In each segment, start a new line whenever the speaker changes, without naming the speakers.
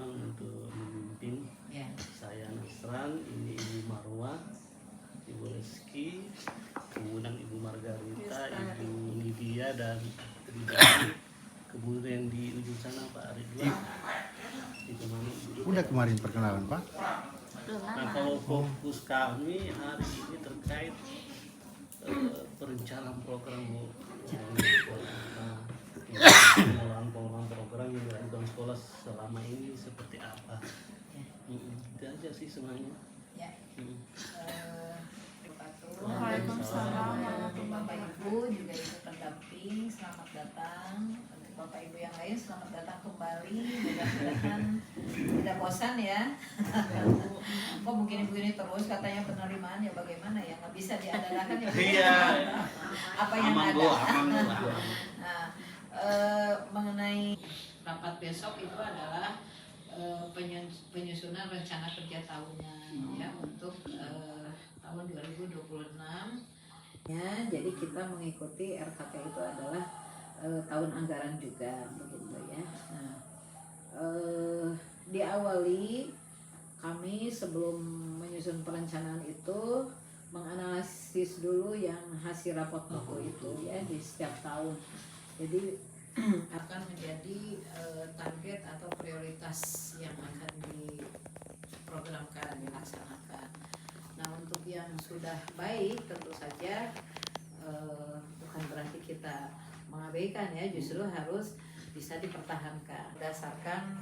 memang untuk memimpin.
Ya.
Saya Nasran, ini Ibu Marwa, Ibu Reski, kemudian Ibu Margarita, Ibu Lydia dan Tridani. Kemudian di ujung sana Pak Ridwan. Itu mana?
Udah kemarin perkenalan Pak.
Nah kalau fokus kami hari ini terkait perencanaan program Bu. Pengelolaan program yang dilakukan sekolah selama ini seperti apa? Itu aja sih sebenarnya.
Ya.
Waalaikumsalam.
Bapak Ibu juga ikut pendamping, selamat datang. Untuk Bapak Ibu yang lain selamat datang kembali. Mudah-mudahan tidak bosan ya. Kok mungkin begini terus katanya penerimaan ya bagaimana ya, nggak bisa diadakan ya.
Iya.
Apa yang
Aman,
ada.
Bu, aman, Bu.
Nah, mengenai rapat besok itu adalah penyusunan rencana kerja tahunan ya untuk tahun 2026 ya. Jadi kita mengikuti RKT itu adalah tahun anggaran juga begitu ya. Nah, diawali kami sebelum menyusun perencanaan itu menganalisis dulu yang hasil rapot buku itu ya di setiap tahun. Jadi akan menjadi target atau prioritas yang akan diprogramkan, dilaksanakan. Nah untuk yang sudah baik tentu saja bukan berarti kita mengabaikan ya, justru harus bisa dipertahankan berdasarkan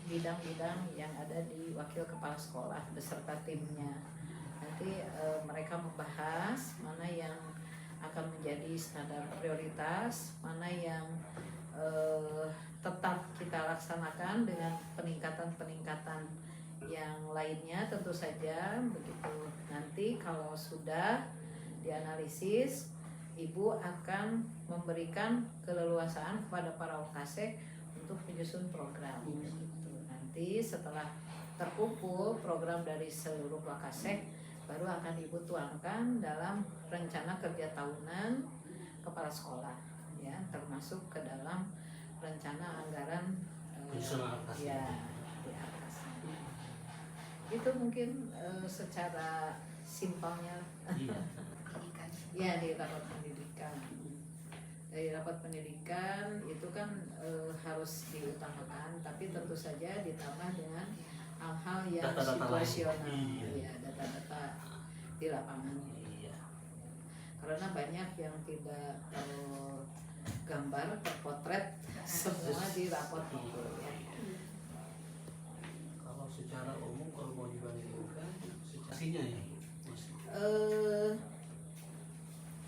bidang-bidang yang ada di wakil kepala sekolah beserta timnya. Nanti mereka membahas mana yang akan menjadi standar prioritas, mana yang tetap kita laksanakan dengan peningkatan-peningkatan yang lainnya tentu saja begitu. Nanti kalau sudah dianalisis, Ibu akan memberikan keleluasaan kepada para wakasek untuk menyusun program. Gitu. Nanti setelah terkumpul program dari seluruh wakasek, baru akan Ibu tuangkan dalam rencana kerja tahunan kepala sekolah, ya, termasuk ke dalam rencana anggaran ya di atas. Itu mungkin secara simpelnya. Ya di rapat pendidikan. Dari rapat pendidikan itu kan harus diutamakan, tapi tentu saja ditambah dengan hal-hal yang situasional, ya data-data di lapangan. Karena banyak yang tidak tergambar, terpotret semua di rapot itu. Ya.
Kalau secara umum kalau mau dibandingkan, situasinya ya.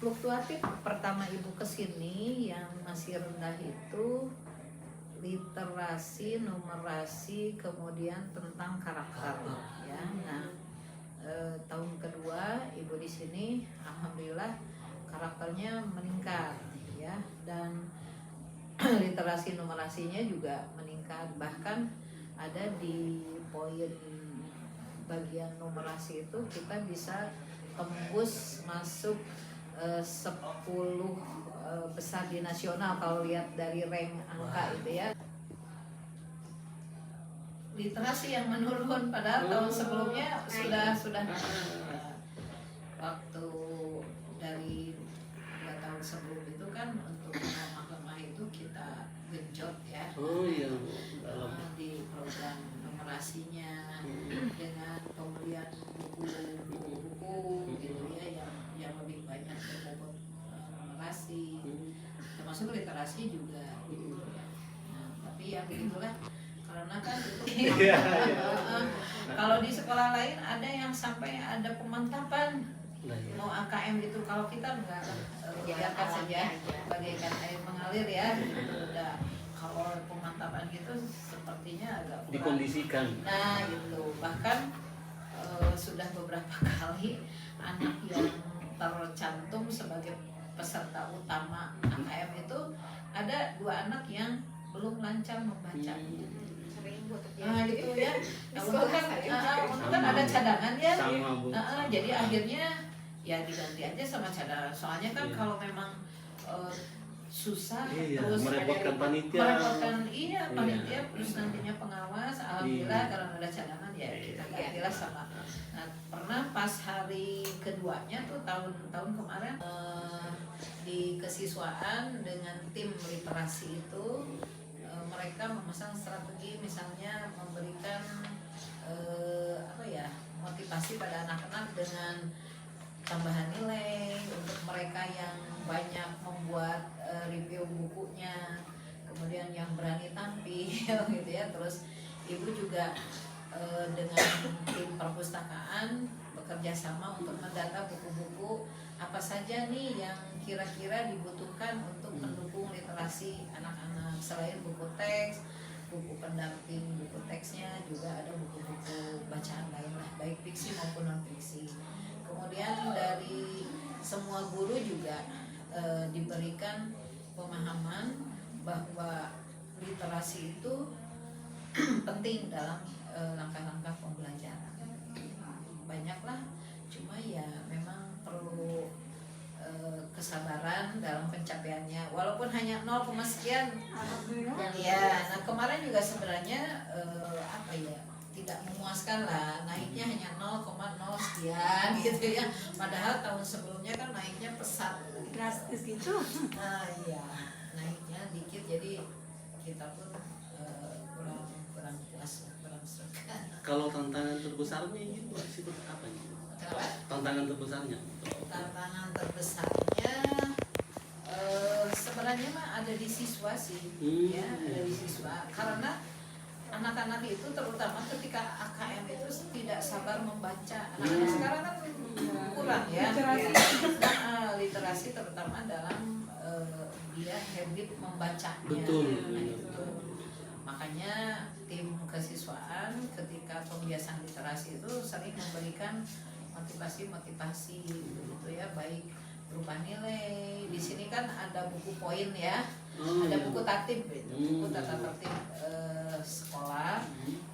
Fluktuatif pertama Ibu kesini yang masih rendah itu literasi, numerasi, kemudian tentang karakter ya. Nah tahun kedua Ibu di sini alhamdulillah karakternya meningkat ya, dan literasi numerasinya juga meningkat, bahkan ada di poin bagian numerasi itu kita bisa tembus masuk 10 besar di nasional kalau lihat dari rank angka itu ya. Literasi yang menurun padahal tahun sebelumnya sudah waktu dari 2 tahun sebelum itu kan untuk lemah itu kita genjot ya. Di program numerasinya dengan pembelian buku-buku gitu ya yang lebih banyak berbobot numerasi, termasuk literasi juga gitu. Nah, tapi ya begitulah karena kan itu kalau di sekolah lain ada yang sampai ada pemantapan mau AKM gitu, kalau kita enggak biarkan saja bagaikan air mengalir ya gitu. Udah kalau pemantapan gitu sepertinya agak kurang
dikondisikan.
Nah gitu, bahkan sudah beberapa kali anak yang tercantum sebagai peserta utama AKM itu ada 2 anak yang belum lancar membaca. Nah gitu ya. Nah, untuk kan ada cadangan ya. Jadi akhirnya ya diganti aja sama cadangan. Soalnya kan kalau memang susah terus
merepotkan panitia.
Panitia terus nantinya pengawas alhamdulillah kalau ada cadangan ya kita gantilah sama. Nah, pernah pas hari keduanya tuh tahun kemarin di kesiswaan dengan tim literasi itu mereka memasang strategi misalnya memberikan motivasi pada anak-anak dengan tambahan nilai untuk mereka yang banyak membuat review bukunya, kemudian yang berani tampil gitu ya. Terus ibu juga dengan tim perpustakaan bekerja sama untuk mendata buku-buku apa saja nih yang kira-kira dibutuhkan untuk mendukung literasi anak-anak. Selain buku teks, buku pendamping, buku teksnya juga ada buku-buku bacaan lain lah, baik fiksi maupun non fiksi. Kemudian dari semua guru juga diberikan pemahaman bahwa literasi itu penting dalam langkah-langkah pembelajaran. Banyaklah, cuma ya memang perlu kesabaran dalam pencapaiannya, walaupun hanya 0, sekian. Ya, nah kemarin juga sebenarnya tidak memuaskan lah, naiknya hanya 0,0 sekian gitu ya. Padahal tahun sebelumnya kan naiknya pesat,
drastis gitu.
Nah iya, naiknya dikit, jadi kita pun kurang puas, kurang suka.
Kalau tantangan terbesarnya itu seperti apa nih?
Kenapa?
Tantangan terbesarnya?
Tantangan terbesarnya sebenarnya mah ada di siswa sih, ya ada di siswa. Karena anak-anak itu terutama ketika AKM itu tidak sabar membaca. Anak-anak sekarang kan kurang ya. Literasi terutama dalam dia habit membacanya.
Betul.
Nah, itu. Makanya tim kesiswaan ketika pembiasaan literasi itu sering memberikan motivasi gitu ya, baik berupa nilai. Di sini kan ada buku poin ya, ada buku tatib gitu, buku tata tertib sekolah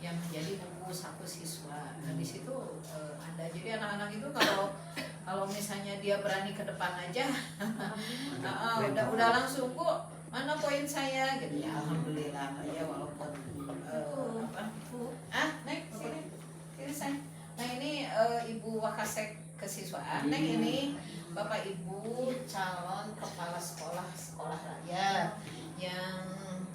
yang menjadi buku saku siswa. Nah di situ ada, jadi anak-anak itu kalau misalnya dia berani ke depan aja, udah langsung kok mana poin saya gitu ya, alhamdulillah ya, walaupun naik sini saya. Nah ini Ibu Wakasek kesiswaan. Nah ini Bapak Ibu calon kepala sekolah rakyat yang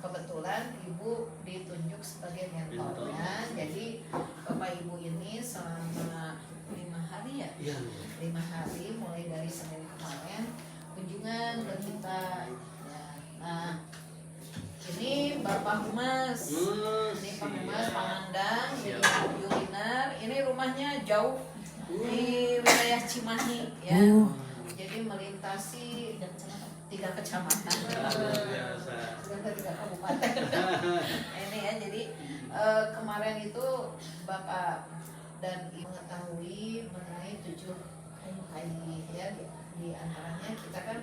kebetulan Ibu ditunjuk sebagai mentornya. Jadi Bapak Ibu ini selama 5 hari ya, 5 hari mulai dari Senin kemarin kunjungan ke kita. Nah ini Bapak Humas, ini Pak Humas Pangandaran, ini Ibu Yulinar. Ini rumahnya jauh di wilayah Cimahi ya, jadi melintasi 3 kecamatan, 3 kabupaten. Ini ya, jadi kemarin itu Bapak dan Ibu mengetahui mengenai 7 MKI ya, di antaranya kita kan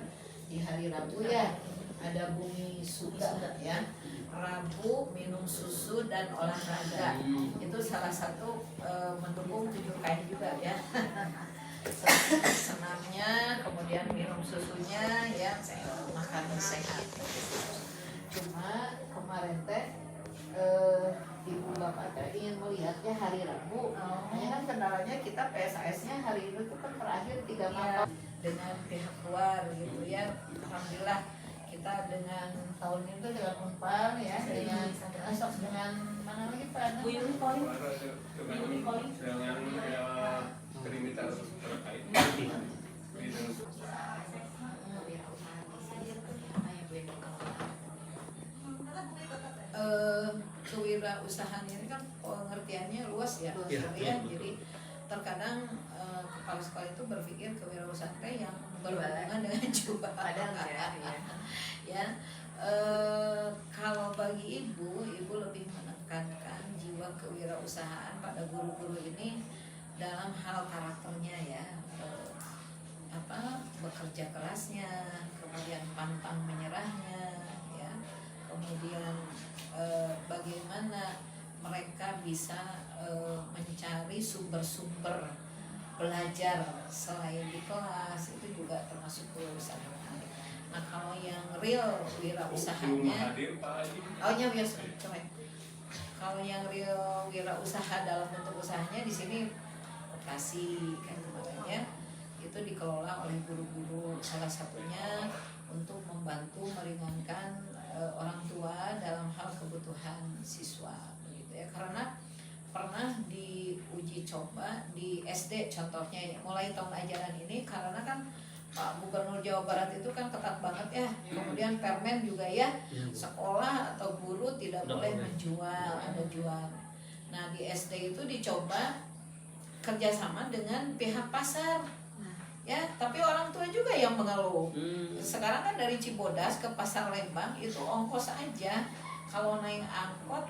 di hari Rabu ya ada bumi surga ya, Rabu minum susu dan olahraga, itu salah satu mendukung 7 kain juga ya. Senamnya, kemudian minum susunya ya, makan sehat. Cuma kemarin teh Ibu Bapak teh ingin melihatnya hari Rabu, hanya kan kendalanya kita PSAS-nya hari itu kan terakhir 3 Maret dengan pihak luar gitu ya. Alhamdulillah kita dengan tahun ini tuh dengan Unpar ya, dengan mana lagi Pak?
Bu Yuli Calling.
Dengan krimital terkait.
Kewirausahaan ini kan pengertiannya luas ya, jadi terkadang kepala sekolah itu berpikir kewirausahaan yang berhubungan dengan jualan. Ya, kalau bagi ibu lebih menekankan jiwa kewirausahaan pada guru-guru ini dalam hal karakternya ya, bekerja kerasnya, kemudian pantang menyerahnya ya, kemudian bagaimana mereka bisa mencari sumber-sumber belajar selain di kelas, itu juga termasuk kewirausahaan. Nah kalau yang real wirausahanya, biasa coba. Kalau yang real wirausaha dalam bentuk usahanya di sini vokasi kan kemarinnya itu dikelola oleh guru-guru, salah satunya untuk membantu meringankan orang tua dalam hal kebutuhan siswa begitu ya, karena pernah diuji coba di SD contohnya ya, mulai tahun ajaran ini karena kan Pak Gubernur Jawa Barat itu kan ketat banget ya, kemudian permen juga ya, sekolah atau guru tidak boleh menjual, ada jual. Nah di SD itu dicoba kerjasama dengan pihak pasar ya, tapi orang tua juga yang mengeluh. Sekarang kan dari Cibodas ke Pasar Lembang itu ongkos aja, kalau naik angkot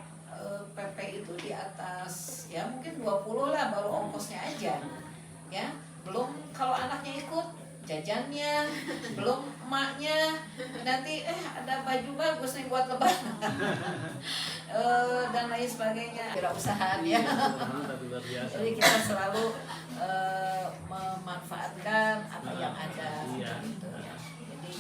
PP itu di atas ya mungkin 20 lah baru ongkosnya aja ya, belum kalau anaknya ikut jajannya, belum emaknya nanti ada baju bagus nih buat lebaran dan lain sebagainya, wirausaha ya. Jadi kita selalu memanfaatkan apa yang ada gitu ya. Jadi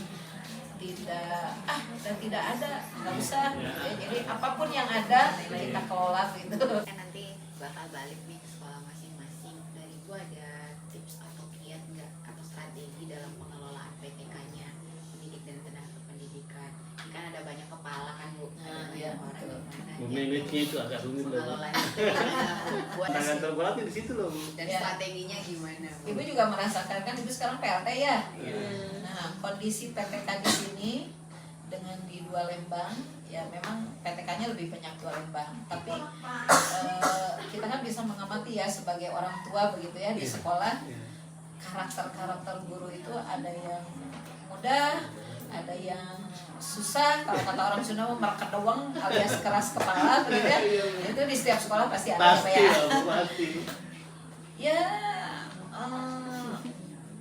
tidak ada nggak usah ya. Jadi apapun yang ada kita kelola gitu.
Nanti bakal balik nih ke sekolah masing-masing. Dari gua ada tips atau kiat nggak atau strategi dalam pengelolaan PTK-nya, pendidik dan tenaga pendidikan. Ini kan ada banyak kepala kan Bu, ada banyak orang gimana.
Memanage-nya itu agak rumit loh.
Pengelolaan itu gimana Bu? Buat
Tangan terberatnya di situ loh.
dan
Ya.
strateginya gimana Bu?
Ibu juga merasakan kan ibu sekarang PLT ya. Nah kondisi PTK di sini dengan di 2 Lembang ya memang PTK-nya lebih banyak 2 Lembang, tapi kita kan bisa mengamati ya sebagai orang tua begitu ya di sekolah, karakter guru itu ada yang mudah, ada yang susah, kalau kata orang Sunda merekat doang alias keras kepala begitu ya. Itu di setiap sekolah pasti ada
Pasti
ya.
pasti.
Ya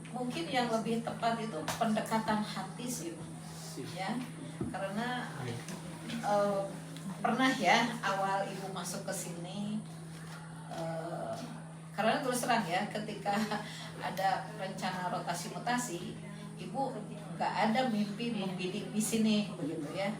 mungkin yang lebih tepat itu pendekatan hati sih ya, karena pernah ya awal ibu masuk ke sini karena terus terang ya ketika ada rencana rotasi mutasi ibu nggak ada mimpi membidik di sini begitu ya.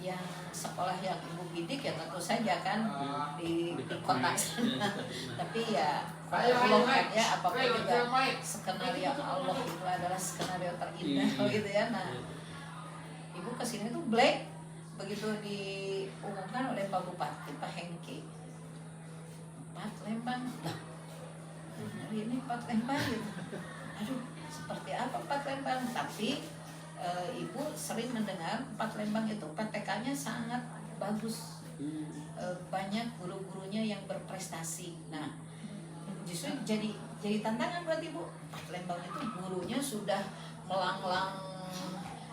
Yang sekolah yang ibu bidik ya tentu saja kan di kota sana, tapi ya Allah kan ya apapun juga skenario Allah itu adalah skenario terindah gitu ya. Nah ibu kesini tuh black begitu diumumkan oleh Pak Bupati Pak Hengki 4 Lembang lah, hari ini 4 Lembang gitu. Aduh seperti apa 4 Lembang, tapi ibu sering mendengar 4 Lembang itu PTK-nya sangat bagus, banyak guru-gurunya yang berprestasi. Nah justru jadi tantangan buat ibu, 4 Lembang itu gurunya sudah melanglang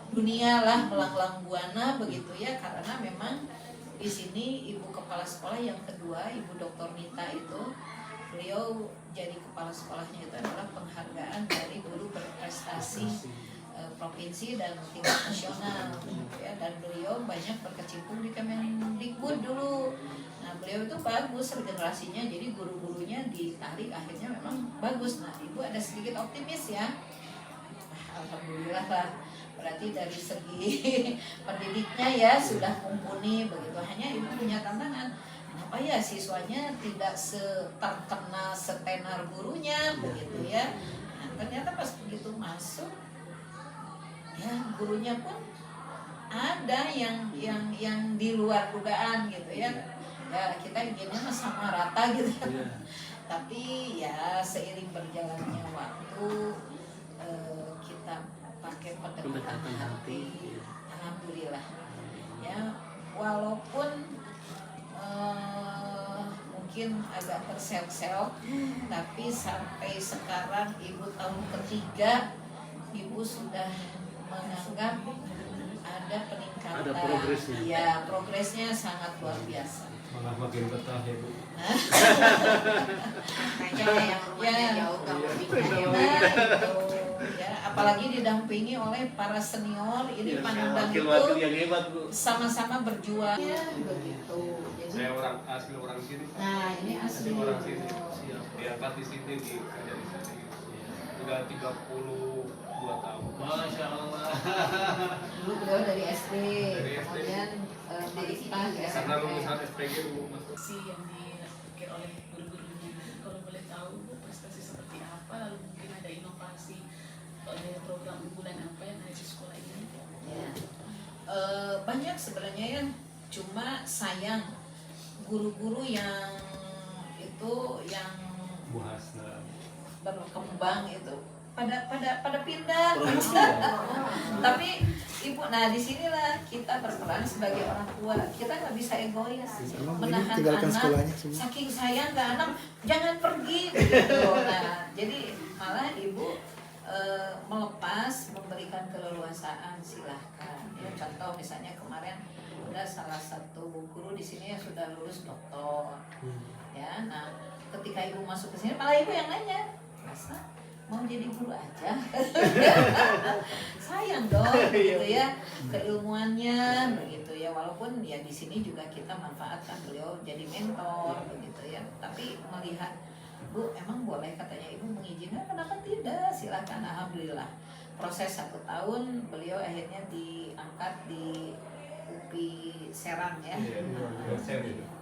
dunia lah, melanglang buana begitu ya, karena memang di sini ibu kepala sekolah yang kedua, Ibu Dr. Nita itu beliau jadi kepala sekolahnya itu adalah penghargaan dari guru berprestasi provinsi dan tingkat nasional gitu ya, dan beliau banyak berkecimpung di Kemendikbud dulu. Nah beliau itu bagus regenerasinya, jadi guru-gurunya ditarik akhirnya memang bagus. Nah ibu ada sedikit optimis ya, alhamdulillah lah, berarti dari segi pendidiknya ya sudah mumpuni begitu. Hanya ibu punya tantangan, kenapa ya siswanya tidak terkena setenar gurunya begitu ya. Nah, ternyata pas begitu masuk ya gurunya pun ada yang di luar dugaan gitu ya. Ya kita inginnya sama rata gitu. Tapi ya seiring berjalannya waktu kita pakai pendekatan hati, alhamdulillah ya, walaupun mungkin agak terseok-seok, tapi sampai sekarang ibu tahun ketiga ibu sudah menganggap ada peningkatan.
Ada progresnya.
Ya, progresnya sangat luar biasa.
Malah makin betah ya Bu.
Makanya yang rumahnya jauh kamu pindah ya Bu.
Nah, itu ya, apalagi didampingi oleh para senior ini Panandang
Wakil-wakil
itu
yang hebat Bu.
sama-sama berjuang ya, begitu. Jadi,
Saya asli orang sini.
nah ini asli
Orang sini. Diangkat di sini kerja di sini. Udah 32 tahun.
Masya Allah.
dulu beliau dari SD,
Dari SD.
kemudian melimpah ya.
Karena lulusan SPG dulu masuk.
yang dilakukan oleh guru-gurunya. Kalau boleh tahu Bu, prestasi seperti apa, lalu mungkin ada inovasi program unggulan apa yang ada di sekolah ini?
Ya. Banyak sebenarnya ya, cuma sayang guru-guru yang itu yang
Bu Hasna.
berkembang itu pada pindah. Tapi ibu, nah disinilah kita berperan sebagai orang tua. Kita nggak bisa egois, menahan
tinggalkan
anak,
sekolahnya semua.
saking sayang ke anak, jangan pergi begitu. Nah jadi malah ibu melepas, memberikan keleluasaan, silahkan. Ya, contoh misalnya kemarin ada salah satu guru di sini yang sudah lulus doktor. Ya, nah ketika ibu masuk ke sini malah ibu yang nanya, masa mau jadi guru aja? Sayang dong, gitu ya, keilmuannya, begitu ya. Walaupun ya di sini juga kita manfaatkan beliau jadi mentor, begitu ya. Tapi melihat, Bu, emang boleh katanya ibu mengizinkan? Kenapa tidak? Silakan, alhamdulillah. Proses 1 tahun beliau akhirnya diangkat di UPI Serang ya,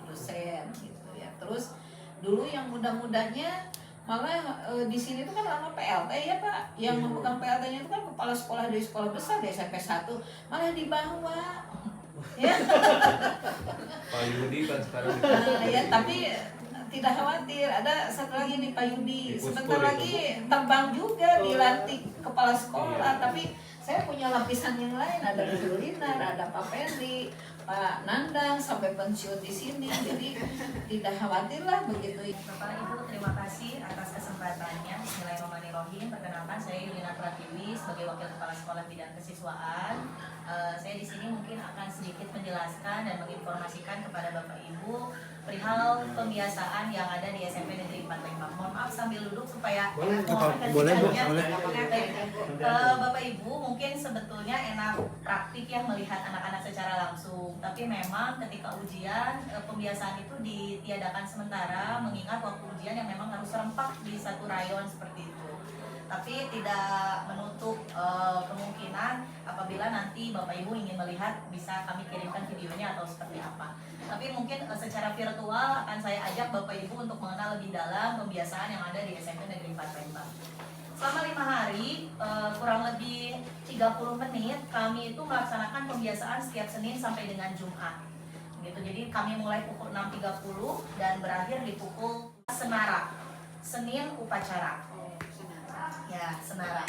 dosen gitu ya. Terus dulu yang muda-mudanya malah di sini tuh kan lama PLT ya Pak, yang memegang PLT-nya itu kan kepala sekolah dari sekolah besar di SMP 1, malah dibawa ya.
Pak Yudi kan sekarang
Ya tapi tidak khawatir, ada satu lagi nih Pak Yudi, sebentar lagi terbang juga dilantik kepala sekolah. Tapi saya punya lapisan yang lain, ada Bu Linar, ada Pak Ferdi, Pak Nandang sampai pensiun di sini, jadi tidak khawatir lah begitu.
Bapak Ibu, terima kasih atas kesempatannya. Bismillahirrahmanirrahim. Perkenalkan, saya Yulina Pratiwi sebagai Wakil Kepala Sekolah Bidang Kesiswaan. Saya di sini mungkin akan sedikit menjelaskan dan menginformasikan kepada Bapak Ibu perihal pembiasaan yang ada di SMP Negeri 4 Lembang. Mohon maaf sambil duduk supaya
Boleh,
mohon
boleh, Bu,
ketika-
boleh.
Bapak Ibu mungkin sebetulnya enak praktik ya melihat anak-anak secara langsung. Tapi memang ketika ujian pembiasaan itu ditiadakan sementara mengingat waktu ujian yang memang harus serempak di satu rayon seperti itu. Tapi tidak menutup kemungkinan apabila nanti Bapak Ibu ingin melihat bisa kami kirimkan videonya atau seperti apa. Tapi mungkin secara virtual akan saya ajak Bapak Ibu untuk mengenal lebih dalam pembiasaan yang ada di SMP Negeri 4 Lembang. Selama 5 hari, kurang lebih 30 menit, kami itu melaksanakan pembiasaan setiap Senin sampai dengan Jumat. Gitu. Jadi kami mulai pukul 6.30 dan berakhir di pukul Senara. Senin upacara. Ya, Senara.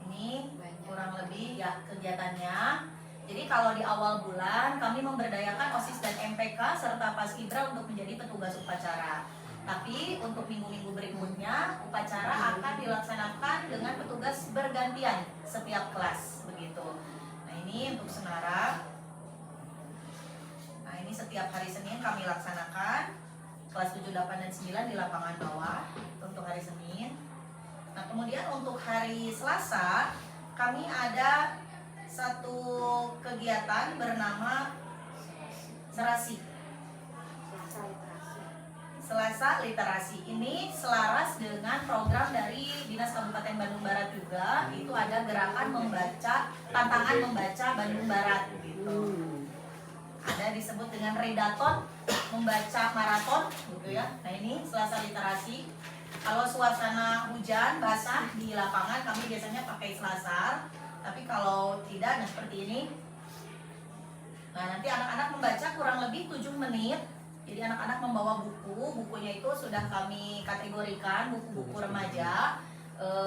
Ini kurang lebih ya kegiatannya. Jadi kalau di awal bulan kami memberdayakan OSIS dan MPK serta Paskibra untuk menjadi petugas upacara. Tapi untuk minggu-minggu berikutnya upacara akan dilaksanakan dengan petugas bergantian setiap kelas begitu. Nah ini untuk Senara. Nah ini setiap hari Senin kami laksanakan kelas 7, 8, dan 9 di lapangan bawah untuk hari Senin. Nah kemudian untuk hari Selasa kami ada satu kegiatan bernama Serasi. Selasa Literasi. Ini selaras dengan program dari Dinas Kabupaten Bandung Barat juga. Itu ada gerakan membaca, tantangan membaca Bandung Barat gitu. Ada disebut dengan redaton, membaca maraton gitu ya. Nah ini Selasa Literasi. Kalau suasana hujan basah di lapangan kami biasanya pakai selasar. Tapi kalau tidak, nah seperti ini. Nah nanti anak-anak membaca kurang lebih 7 menit. Jadi anak-anak membawa buku, bukunya itu sudah kami kategorikan buku-buku remaja.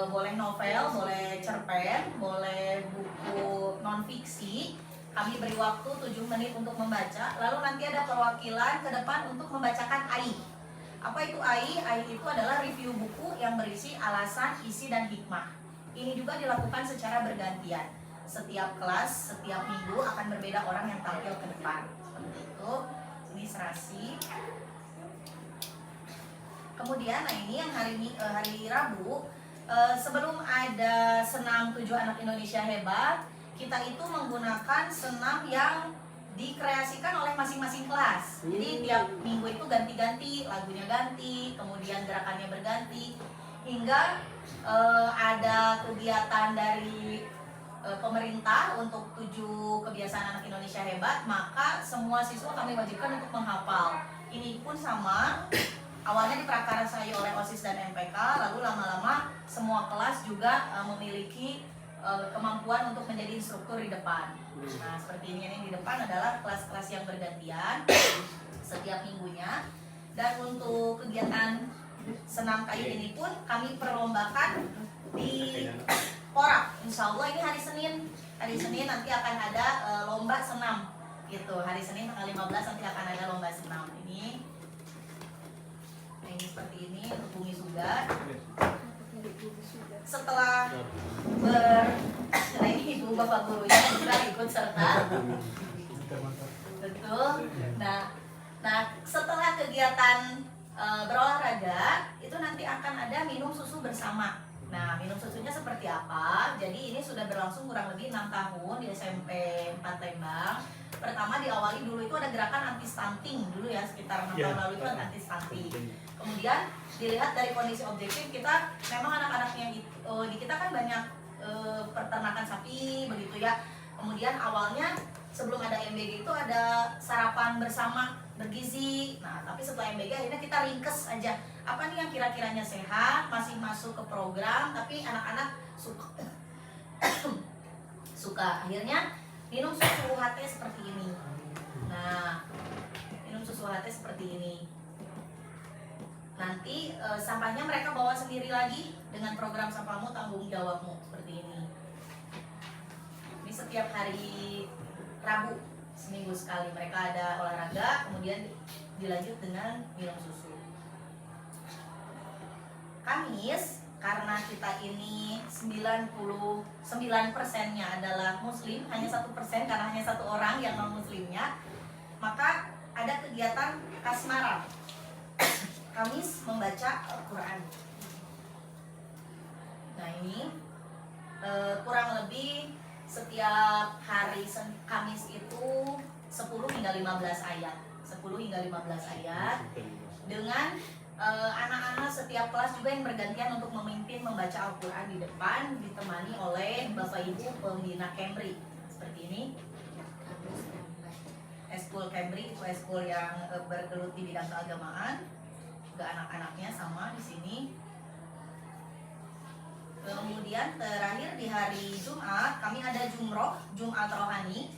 Boleh novel, boleh cerpen, boleh buku non-fiksi. Kami beri waktu 7 menit untuk membaca. Lalu nanti ada perwakilan ke depan untuk membacakan AI. Apa itu AI? AI itu adalah review buku yang berisi alasan, isi, dan hikmah. Ini juga dilakukan secara bergantian. Setiap kelas, setiap minggu akan berbeda orang yang tampil ke depan. Seperti itu. Ini Serasi. Kemudian, nah ini yang hari Rabu. Sebelum ada senam 7 anak Indonesia hebat, kita itu menggunakan senam yang dikreasikan oleh masing-masing kelas. Jadi tiap minggu itu ganti-ganti, lagunya ganti, kemudian gerakannya berganti, hingga ada kegiatan dari pemerintah untuk 7 kebiasaan anak Indonesia hebat, maka semua siswa kami wajibkan untuk menghafal. Ini pun sama, awalnya diprakarsai oleh OSIS dan MPK, lalu lama-lama semua kelas juga memiliki kemampuan untuk menjadi instruktur di depan. Nah, seperti ini di depan adalah kelas-kelas yang bergantian setiap minggunya. Dan untuk kegiatan senam kayu ini pun kami perlombakan di Porak. Insya Allah ini hari Senin nanti akan ada lomba senam gitu. Hari Senin tanggal 15 nanti akan ada lomba senam ini. Nah, ini seperti ini untuk Bumi Sugar. Setelah nah ini ibu bapak gurunya juga ikut serta. Betul. Nah setelah kegiatan berolahraga itu nanti akan ada minum susu bersama. Nah, minum susunya seperti apa? Jadi ini sudah berlangsung kurang lebih 6 tahun di SMP 4 Lembang. Pertama diawali dulu itu ada gerakan anti stunting dulu ya, sekitar 6 tahun lalu itu ada anti stunting. Kemudian dilihat dari kondisi objektif kita, memang anak-anaknya di kita kan banyak peternakan sapi begitu ya. Kemudian awalnya sebelum ada MBG itu ada sarapan bersama bergizi. Nah, tapi setelah MBG akhirnya kita ringkes aja. Apa nih yang kira-kiranya sehat, masih masuk ke program, tapi anak-anak suka. Akhirnya minum susu UHT seperti ini. Nah, minum susu UHT seperti ini. Nanti sampahnya mereka bawa sendiri lagi dengan program Sampahmu Tanggung Jawabmu seperti ini. Ini setiap hari Rabu seminggu sekali mereka ada olahraga, kemudian dilanjut dengan minum susu. Kamis, karena kita ini 99%-nya adalah muslim, hanya 1% karena hanya 1 orang yang non muslimnya, maka ada kegiatan kasmaran. Kamis membaca Al-Quran. Nah ini kurang lebih setiap hari Kamis itu 10 hingga 15 ayat. 10 hingga 15 ayat dengan anak-anak setiap kelas juga yang bergantian untuk memimpin membaca Al-Quran di depan, ditemani oleh Bapak Ibu pembina Kemri seperti ini. Eskul Kemri itu eskul yang bergelut di bidang keagamaan. Juga anak-anaknya sama di sini. Kemudian terakhir di hari Jumat kami ada Jumat Rohani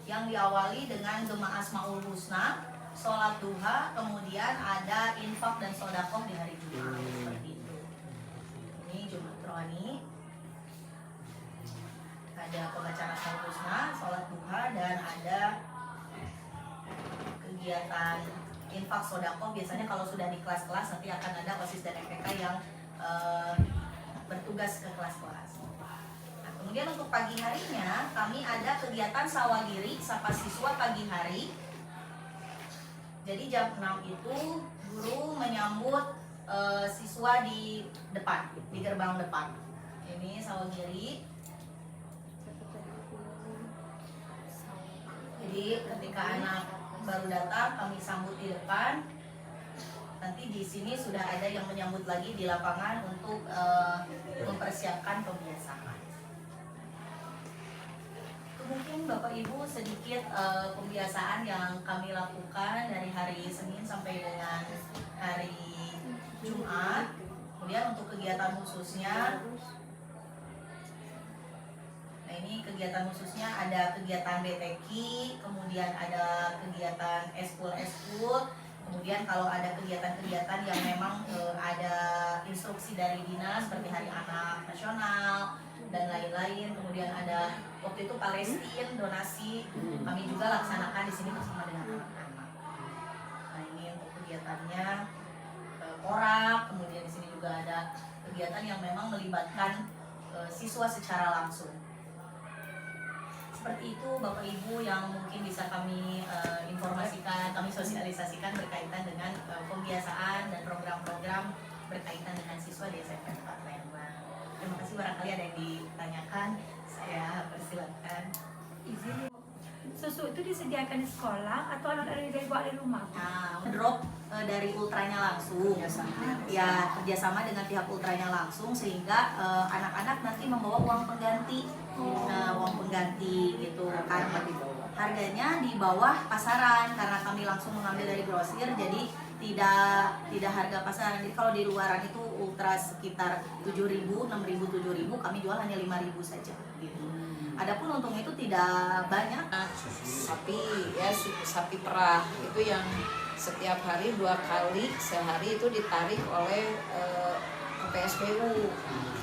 yang diawali dengan Gema Asmaul Husna, sholat duha, kemudian ada infak dan sodakoh di hari Jumat seperti itu. Ini Jumat Rohani, ada pembacaan Asmaul Husna, sholat duha, dan ada kegiatan infak sodakoh. Biasanya kalau sudah di kelas-kelas nanti akan ada OSIS dan MPK yang bertugas ke kelas-kelas. Nah, kemudian untuk pagi harinya kami ada kegiatan sawagiri, sapa siswa pagi hari. Jadi jam 6 itu guru menyambut siswa di depan, di gerbang depan. Ini sawagiri. Jadi ketika anak baru datang kami sambut di depan. Nanti di sini sudah ada yang menyambut lagi di lapangan untuk mempersiapkan pembiasaan. Mungkin Bapak Ibu sedikit pembiasaan yang kami lakukan dari hari Senin sampai dengan hari Jumat. Kemudian untuk kegiatan khususnya, nah ini kegiatan khususnya ada kegiatan BTQ, kemudian ada kegiatan eskul. Kemudian kalau ada kegiatan-kegiatan yang memang ada instruksi dari dinas seperti Hari Anak Nasional dan lain-lain, kemudian ada waktu itu Palestina donasi, kami juga laksanakan di sini bersama dengan anak-anak. Nah ini untuk kegiatannya Porak, kemudian di sini juga ada kegiatan yang memang melibatkan siswa secara langsung. Seperti itu Bapak Ibu yang mungkin bisa kami informasikan, kami sosialisasikan berkaitan dengan pembiasaan dan program-program berkaitan dengan siswa di SMP 4 Lembang. Terima kasih, barangkali ada yang ditanyakan, saya persilakan. Izin.
susu itu disediakan di sekolah atau anak dari bawa di rumah?
Nah, drop dari ultranya langsung. Ya, kerjasama dengan pihak ultranya langsung sehingga anak-anak nanti membawa uang pengganti. Nah, uang pengganti gitu kan. Harganya di bawah pasaran karena kami langsung mengambil dari grosir, jadi tidak harga pasaran. Jadi kalau di luaran itu ultra sekitar 7.000, 6.000, 7.000, kami jual hanya 5.000 saja gitu. Adapun untungnya itu tidak banyak.
Sapi ya, sapi perah itu yang setiap hari 2 kali sehari itu ditarik oleh PSBU.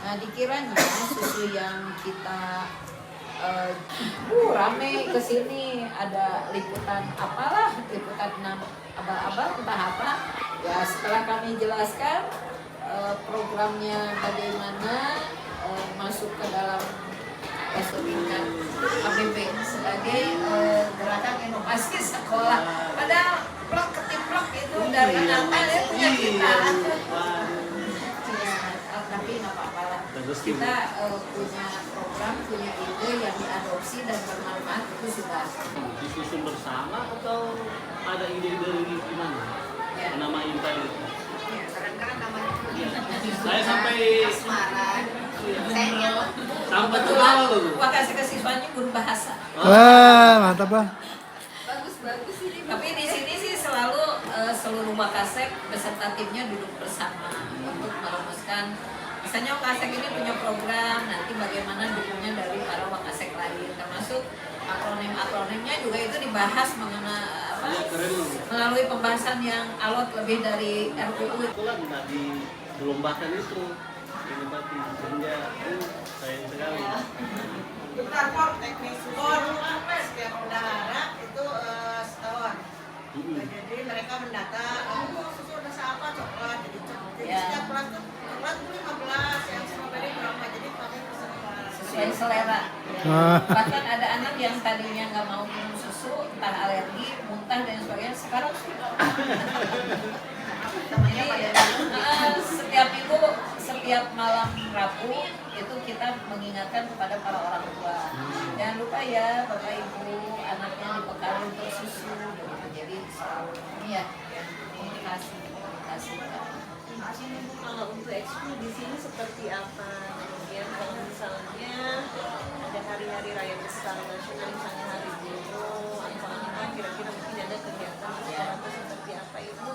Nah, dikiranya susu yang kita rame ke sini ada liputan apalah, liputan abal-abal entah apa. Ya, setelah kami jelaskan programnya bagaimana masuk ke dalam SOP-nya APP sebagai gerakan inovasi sekolah. Padahal plok ketiplok itu dari anak ya punya kita. Tapi nggak apa-apa lah. Kita punya program, punya ide yang diadopsi dan bermanfaat itu sudah.
Disusun bersama atau ada ide dari gimana?
Ya.
Namain tadi.
Ya, kadang-kadang namanya
Saya sampai
kasmaran. Saya
sampai kenal loh.
Wakasih ke siswanya guru bahasa.
Wah, mantap Bang.
bagus ini.
Tapi di sini sih selalu seluruh Wakasek beserta timnya duduk bersama untuk merumuskan. Misalnya Wakasek ini punya program, nanti bagaimana dukungannya dari para Wakasek lain, termasuk akronim-akronimnya juga itu dibahas mengenai apa?
Ya, keren loh.
Melalui pembahasan yang alot lebih dari RUU.
Kebetulan nggak dilombakan itu. Ini berarti sehingga sayang sekali.
Bentar kok teknik skor setiap bendahara itu setahun. Jadi mereka mendata susu rasa apa coklat jadi coklat. Jadi setiap kelas tuh coklat itu 15, yang strawberry berapa, jadi kami pesan
Sesuai selera. Bahkan ada anak yang tadinya nggak mau minum susu, entah alergi, muntah dan sebagainya, sekarang sudah. Namanya setiap minggu, setiap malam Rabu itu kita mengingatkan kepada para orang tua. Jangan lupa ya Bapak Ibu, anaknya dibekali untuk susu. Jadi selalu ini ya komunikasi.
Ini Bu, kalau untuk ekskul di sini seperti apa? Kemudian kalau misalnya ada hari-hari raya besar nasional, misalnya hari Buru atau apa, kira-kira mungkin ada kegiatan atau seperti apa Ibu?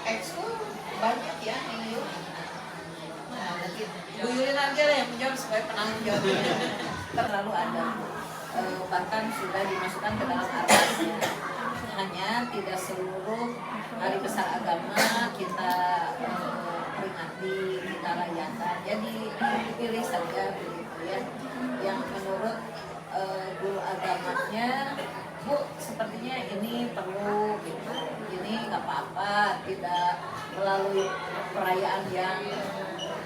Ekskul banyak ya Minggu. Nah, nanti Bu Yulin aja lah yang menjawab supaya penanggung jawabnya terlalu ada. Bahkan sudah dimasukkan ke dalam atasnya. Hanya tidak seluruh hari besar agama kita peringati, kita rayakan. Jadi dipilih saja begitu ya. Yang menurut guru agamanya, Bu, sepertinya ini perlu gitu. Ini nggak apa-apa, tidak melalui perayaan yang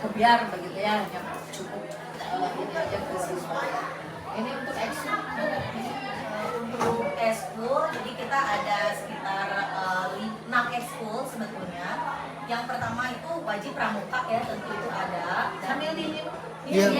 kebiar begitu ya, hanya cukup ini aja ke siswa. Ini untuk ekskul.
Untuk ekskul, jadi kita ada sekitar 6 ekskul sebetulnya. Yang pertama itu wajib pramuka ya, tentu itu ada.
Sambil dingin.
Iya.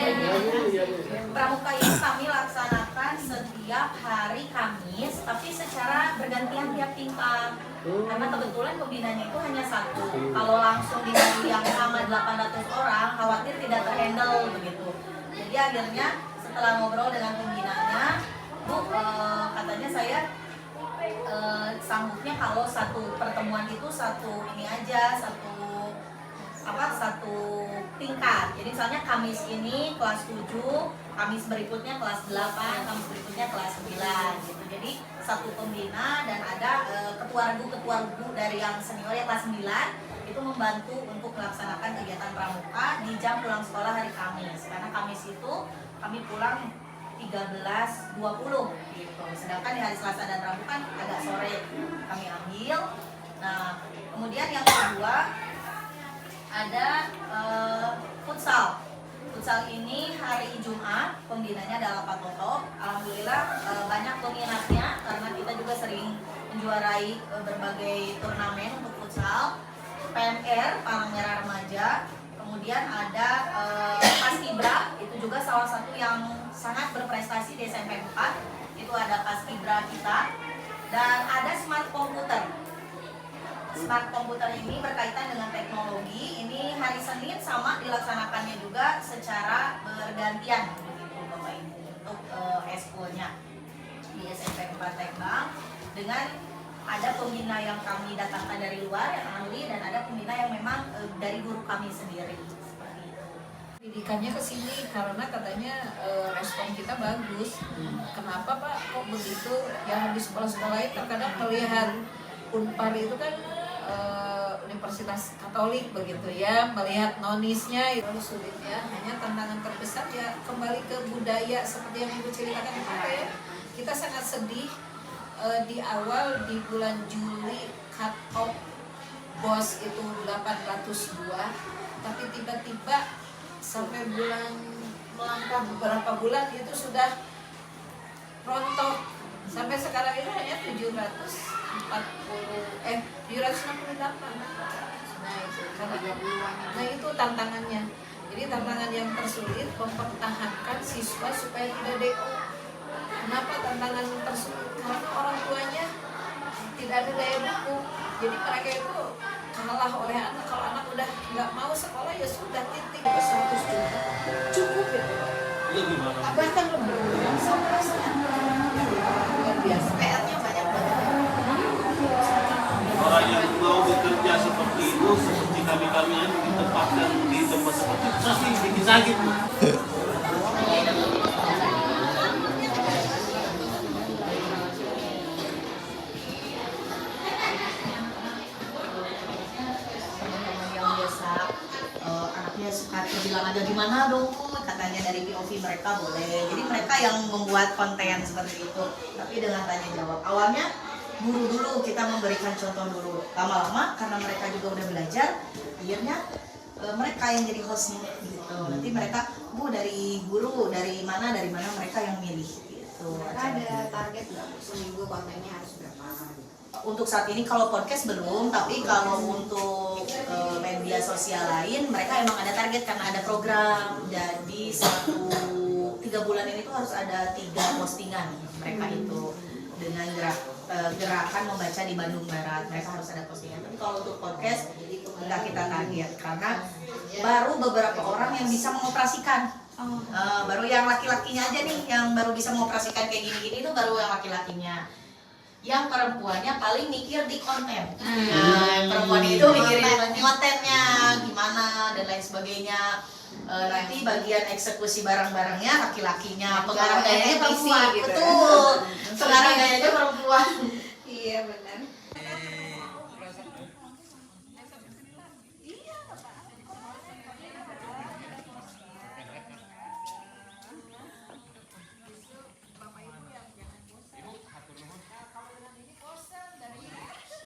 Pramuka ini kami laksanakan setiap hari Kamis, tapi secara bergantian tiap tingkat. Karena kebetulan pembinanya itu hanya satu. Kalau langsung di hari yang sama 800 orang, khawatir tidak terhandle begitu. Jadi akhirnya setelah ngobrol dengan pembinanya, Bu, katanya saya sanggupnya kalau satu pertemuan itu satu tingkat. Jadi misalnya Kamis ini kelas 7, Kamis berikutnya kelas 8, Kamis berikutnya kelas 9 gitu. Jadi satu pembina dan ada ketua regu dari yang senior yang kelas 9 itu membantu untuk melaksanakan kegiatan pramuka di jam pulang sekolah hari Kamis. Karena Kamis itu kami pulang 13.20 gitu. Sedangkan di hari Selasa dan Rabu kan agak sore kami ambil. Nah, kemudian yang kedua ada futsal. Futsal ini hari Jumat, pembinanya adalah Pak Toto. Alhamdulillah banyak peminatnya karena kita juga sering menjuarai berbagai turnamen untuk futsal. PMR, Palang Merah Remaja. kemudian ada Paskibra, itu juga salah satu yang sangat berprestasi di SMP 4. Itu ada Paskibra kita, dan ada smart komputer. Smart komputer ini berkaitan dengan teknologi. Ini hari Senin sama dilaksanakannya juga secara bergantian begitu Bapak Ibu untuk eskulnya di SMP 4 Lembang, dengan ada pembina yang kami datangkan dari luar yang ahli, dan ada pembina yang memang dari guru kami sendiri seperti itu.
Pendidikannya ke sini karena katanya respon kita bagus. Kenapa Pak kok begitu? Ya di sekolah-sekolah itu terkadang melihat Unpar itu kan Universitas Katolik begitu ya, melihat nonisnya itu sulit ya. Hanya tantangan terbesar ya kembali ke budaya seperti yang Ibu ceritakan itu ya. Kita sangat sedih di awal di bulan Juli cut off BOS itu 802, tapi tiba-tiba sampai bulan melangkah beberapa bulan itu sudah rontok sampai sekarang ini hanya 768. Nah itu tantangannya. Jadi tantangan yang tersulit mempertahankan siswa supaya tidak DO. Kenapa tantangan tersulit? Karena orang tuanya tidak ada daya dukung. Jadi mereka itu kalah oleh anak. Kalau anak udah nggak mau sekolah ya sudah titik. 100 juta cukup ya.
Lebih mana?
Bahkan lebih. Luar biasa. PR-nya banyak banget.
Orang yang mau bekerja seperti itu, seperti kami yang ditempatkan di tempat seperti itu, pasti bikin sakit.
Anaknya suka bilang ada di mana dong, katanya dari POV mereka boleh. Jadi mereka yang membuat konten seperti itu, tapi dengan tanya jawab. Awalnya guru dulu, kita memberikan contoh dulu. Lama-lama karena mereka juga udah belajar, akhirnya mereka yang jadi hostnya gitu. Nanti mereka, Bu dari guru, dari mana mereka yang milih gitu.
Ada target nggak seminggu kontennya harus berapa?
Untuk saat ini kalau podcast belum, tapi kalau untuk media sosial lain mereka emang ada target karena ada program. Jadi 3 bulan ini tuh harus ada 3 postingan mereka itu dengan gerakan membaca di Bandung Barat. Mereka harus ada postingan. Tapi kalau untuk podcast nggak kita target karena baru beberapa orang yang bisa mengoperasikan. Baru yang laki-lakinya aja nih yang baru bisa mengoperasikan kayak gini-gini itu baru yang laki-lakinya. Yang perempuannya paling mikir di konten. Perempuan itu mikirin kontennya gimana dan lain sebagainya. Nanti bagian eksekusi barang-barangnya laki-lakinya, pengarang gayanya perempuan.
gitu.
Betul. Pengarang gayanya perempuan.
Iya benar.